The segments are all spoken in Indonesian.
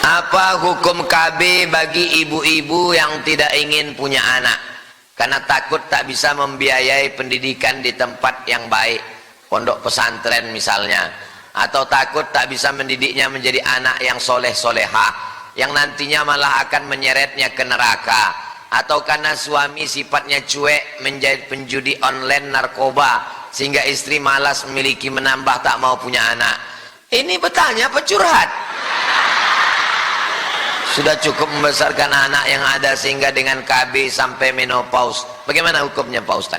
Apa hukum KB bagi ibu-ibu yang tidak ingin punya anak karena takut tak bisa membiayai pendidikan di tempat yang baik, pondok pesantren misalnya, atau takut tak bisa mendidiknya menjadi anak yang soleh-solehah yang nantinya malah akan menyeretnya ke neraka, atau karena suami sifatnya cuek menjadi penjudi online, narkoba, sehingga istri malas memiliki, menambah, tak mau punya anak. Ini bertanya apa curhat? Sudah cukup membesarkan anak yang ada sehingga dengan KB sampai menopause. Bagaimana hukumnya Pak Ustaz?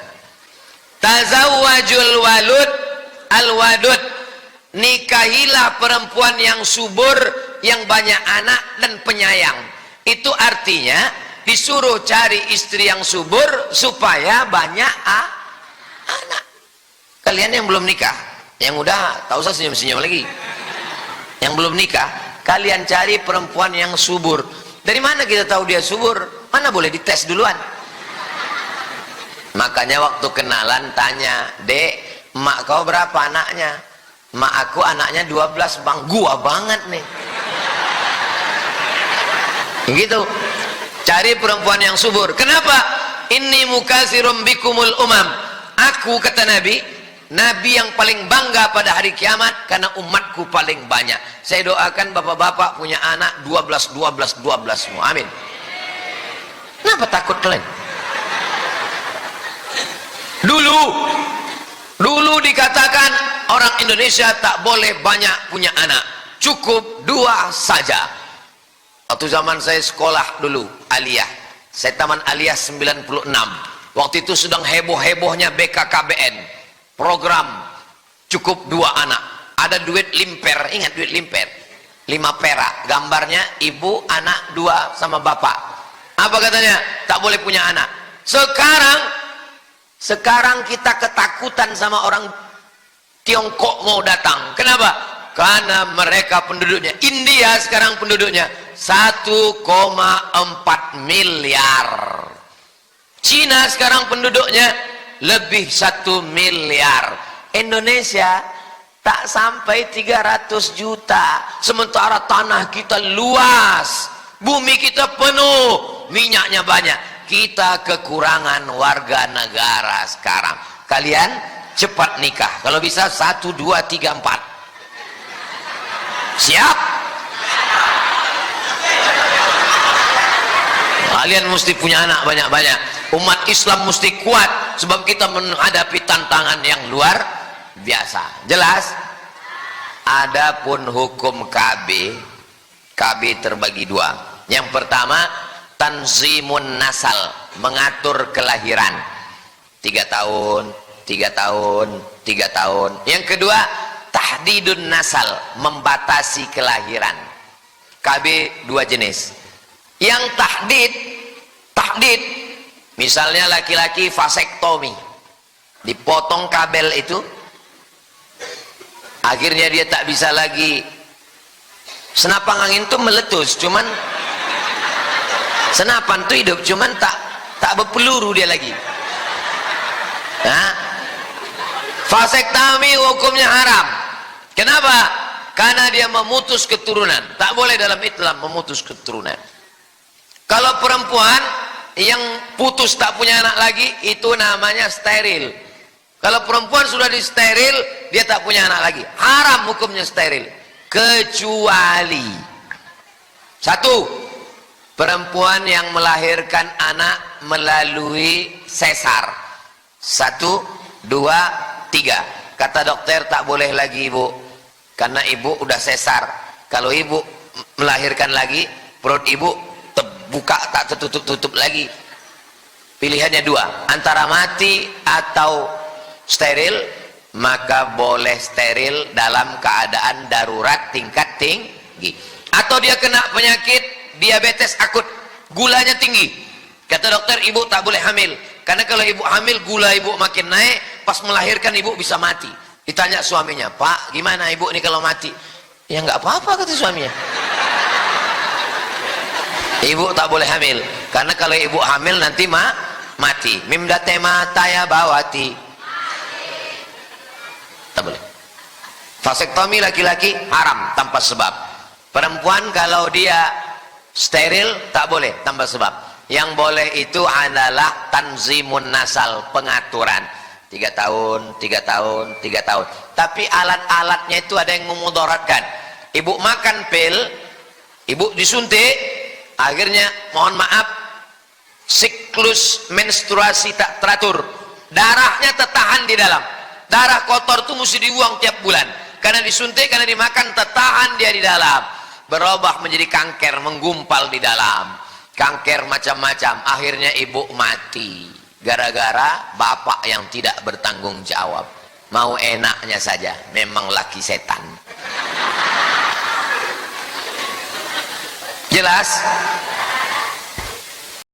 Tazawwajul walud al-wadud. Nikahilah perempuan yang subur, yang banyak anak dan penyayang. Itu artinya disuruh cari istri yang subur supaya banyak anak. Kalian yang belum nikah, yang udah tak usah senyum-senyum lagi. Yang belum nikah, kalian cari perempuan yang subur. Dari mana kita tahu dia subur? Mana boleh dites duluan. Makanya waktu kenalan tanya, "Dek, emak kau berapa anaknya?" "Emak aku anaknya 12 bang." "Gua banget nih." Gitu. Cari perempuan yang subur. Kenapa? "Inni mukatsirum bikumul umam." Aku, kata Nabi yang paling bangga pada hari kiamat karena umatku paling banyak. Saya doakan bapak-bapak punya anak 12 semua. Amin. Kenapa takut kalian? Dulu dikatakan orang Indonesia tak boleh banyak punya anak, cukup 2 saja. Waktu zaman saya sekolah dulu aliyah, saya taman aliyah 96. Waktu itu sedang heboh-hebohnya BKKBN, program cukup 2 anak. Ada duit limper, ingat duit limper, 5 perak, gambarnya ibu, anak 2 sama bapak. Apa katanya? Tak boleh punya anak. Sekarang kita ketakutan sama orang Tiongkok mau datang. Kenapa? Karena mereka penduduknya, India sekarang penduduknya 1,4 miliar. Cina sekarang penduduknya lebih 1 miliar. Indonesia tak sampai 300 juta. Sementara tanah kita luas, bumi kita penuh, minyaknya banyak. Kita kekurangan warga negara sekarang. Kalian cepat nikah, kalau bisa 1, 2, 3, 4. Siap? Kalian mesti punya anak banyak-banyak. Umat Islam mesti kuat, sebab kita menghadapi tantangan yang luar biasa. Jelas? Adapun hukum KB terbagi 2. Yang pertama, tanzimun nasal, mengatur kelahiran. 3 tahun, 3 tahun, 3 tahun. Yang kedua, tahdidun nasal, membatasi kelahiran. KB 2 jenis. Yang tahdid, misalnya laki-laki vasektomi, dipotong kabel itu, akhirnya dia tak bisa lagi, senapan angin itu meletus, cuman senapan itu hidup, cuman tak berpeluru dia lagi. Nah, vasektomi hukumnya haram. Kenapa? Karena dia memutus keturunan. Tak boleh dalam Islam memutus keturunan. Kalau perempuan yang putus tak punya anak lagi, itu namanya steril. Kalau perempuan sudah di steril, dia tak punya anak lagi. Haram hukumnya steril. Kecuali 1, perempuan yang melahirkan anak melalui sesar. 1, 2, 3. Kata dokter tak boleh lagi ibu, karena ibu udah sesar. Kalau ibu melahirkan lagi, perut ibu buka tak tertutup-tutup lagi. Pilihannya 2, antara mati atau steril. Maka boleh steril dalam keadaan darurat tingkat tinggi, atau dia kena penyakit diabetes akut, gulanya tinggi. Kata dokter ibu tak boleh hamil, karena kalau ibu hamil gula ibu makin naik, pas melahirkan ibu bisa mati. Ditanya suaminya, "Pak, gimana ibu ini kalau mati?" "Ya nggak apa-apa," kata suaminya. Ibu tak boleh hamil, karena kalau ibu hamil nanti mati. Mimdate mataya bawati. Tak boleh. Vasektomi laki-laki haram tanpa sebab. Perempuan kalau dia steril tak boleh tanpa sebab. Yang boleh itu adalah tanzimun nasal, pengaturan 3 tahun, 3 tahun, 3 tahun. Tapi alat-alatnya itu ada yang memudaratkan. Ibu makan pil, ibu disuntik, akhirnya mohon maaf siklus menstruasi tak teratur, darahnya tertahan di dalam. Darah kotor itu mesti dibuang tiap bulan karena disuntik, karena dimakan, tertahan dia di dalam, berubah menjadi kanker, menggumpal di dalam. Kanker macam-macam, akhirnya ibu mati gara-gara bapak yang tidak bertanggung jawab, mau enaknya saja, memang laki setan. Jelas?